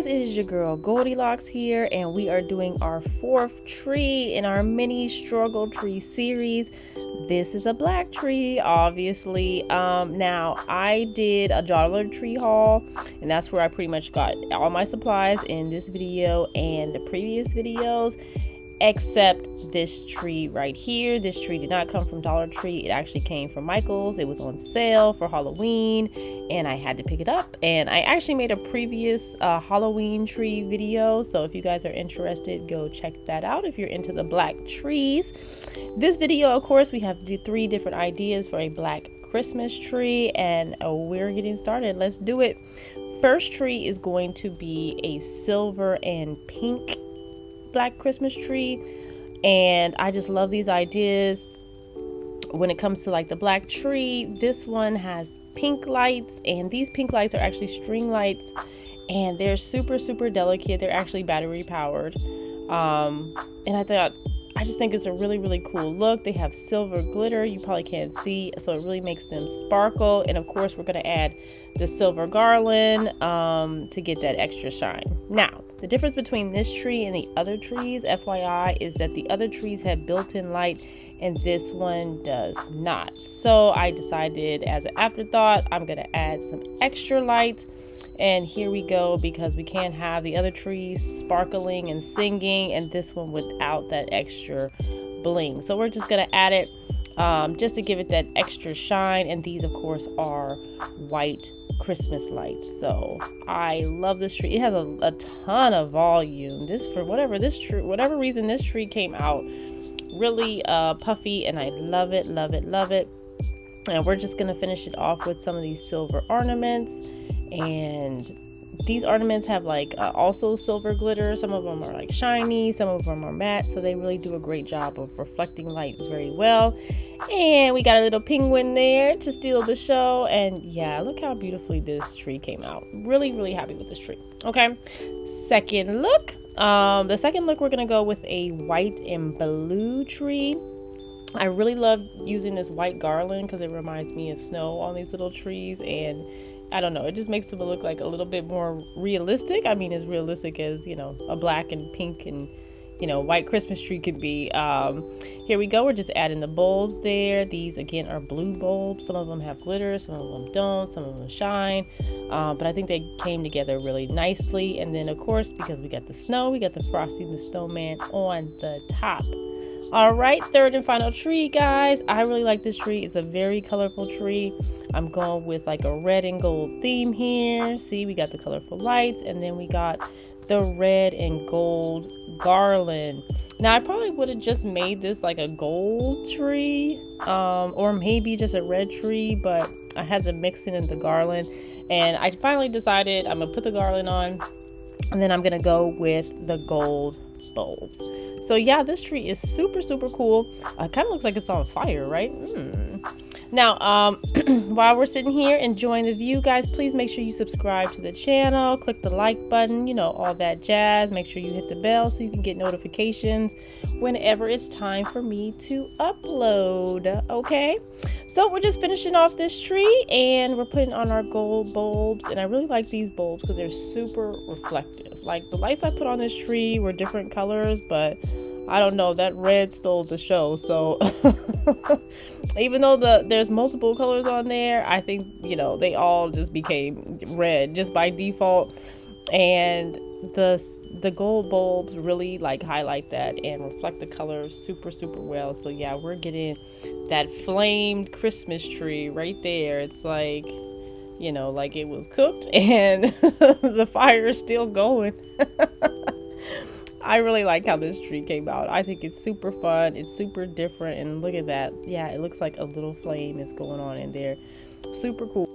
guys, it is your girl Goldilocks here, and we are doing our fourth tree in our mini struggle tree series. This is a black tree, obviously. Now I did a Dollar Tree haul, and that's where I pretty much got all my supplies in this video and the previous videos, except this tree right here. This tree did not come from Dollar Tree. It actually came from Michael's. It was on sale for Halloween and I had to pick it up. And I actually made a previous Halloween tree video, so if you guys are interested, go check that out if you're into the black trees. This video, of course, we have the 3 different ideas for a black Christmas tree, and we're getting started. Let's do it. First tree is going to be a silver and pink black Christmas tree, and I just love these ideas when it comes to like the black tree. This one has pink lights, and these pink lights are actually string lights, and they're super delicate. They're actually battery powered, and I just think it's a really cool look. They have silver glitter, you probably can't see, so it really makes them sparkle. And of course, we're going to add the silver garland to get that extra shine. Now, the difference between this tree and the other trees, FYI, is that the other trees have built-in light and this one does not. So I decided, as an afterthought, I'm going to add some extra light. And here we go, because we can't have the other trees sparkling and singing and this one without that extra bling. So we're just going to add it just to give it that extra shine. And these, of course, are white Christmas lights. So I love this tree. It has a ton of volume. This, for whatever reason, this tree came out really puffy, and I love it. And we're just going to finish it off with some of these silver ornaments. And these ornaments have like also silver glitter. Some of them are like shiny, some of them are matte, so they really do a great job of reflecting light very well. And we got a little penguin there to steal the show. And yeah, look how beautifully this tree came out. Really happy with this tree. Okay, second look. The second look, we're gonna go with a white and blue tree. I really love using this white garland because it reminds me of snow on these little trees, and I don't know, it just makes them look like a little bit more realistic. I mean, as realistic as, you know, a black and pink and, you know, white Christmas tree could be. Here we go. We're just adding the bulbs there. These, again, are blue bulbs. Some of them have glitter, some of them don't, some of them shine. But I think they came together really nicely. And then, of course, because we got the snow, we got the Frosty the Snowman on the top. All right, third and final tree, guys. I really like this tree. It's a very colorful tree. I'm going with like a red and gold theme here. See, we got the colorful lights, and then we got the red and gold garland. Now, I probably would have just made this like a gold tree, or maybe just a red tree, but I had to mix it in the garland, and I finally decided I'm gonna put the garland on, and then I'm gonna go with the gold bulbs. So yeah, this tree is super cool. Kind of looks like it's on fire, right? Now, while we're sitting here enjoying the view, guys, please make sure you subscribe to the channel, click the like button, you know, all that jazz. Make sure you hit the bell so you can get notifications whenever it's time for me to upload. Okay, so we're just finishing off this tree, and we're putting on our gold bulbs. And I really like these bulbs because they're super reflective. Like, the lights I put on this tree were different colors, but I don't know, that red stole the show. So even though there's multiple colors on there, I think, you know, they all just became red just by default. And the gold bulbs really like highlight that and reflect the colors super well. So yeah, we're getting that flamed Christmas tree right there. It's like, you know, like it was cooked and the fire is still going. I really like how this tree came out. I think it's super fun. It's super different. And look at that. Yeah, it looks like a little flame is going on in there. Super cool.